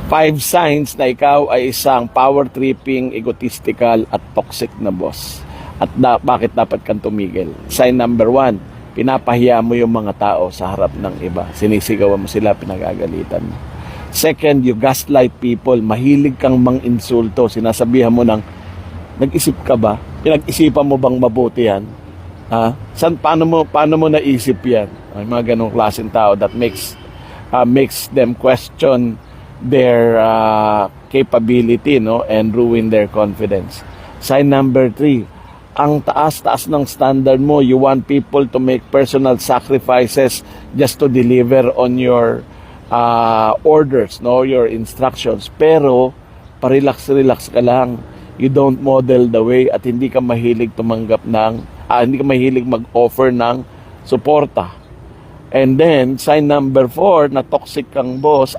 5 signs na ikaw ay isang power-tripping, egotistical at toxic na boss. At bakit dapat kang tumigil? Sign number 1, pinapahiya mo yung mga tao sa harap ng iba. Sinisigawan mo sila, pinagagalitan mo. Second, you gaslight people. Mahilig kang mang-insulto. Sinasabihan mo ng, nag-isip ka ba? Pinag-isipan mo bang mabuti yan? Ha? Paano mo naisip yan? Ay, mga ganong klaseng tao that makes them question their capability, no, and ruin their confidence. Sign number 3, ang taas-taas ng standard mo. You want people to make personal sacrifices just to deliver on your orders, no, your instructions. Pero parelax-relax ka lang. You don't model the way at hindi ka mahilig tumanggap ng hindi ka mahilig mag-offer ng suporta. And then sign number 4 na toxic kang boss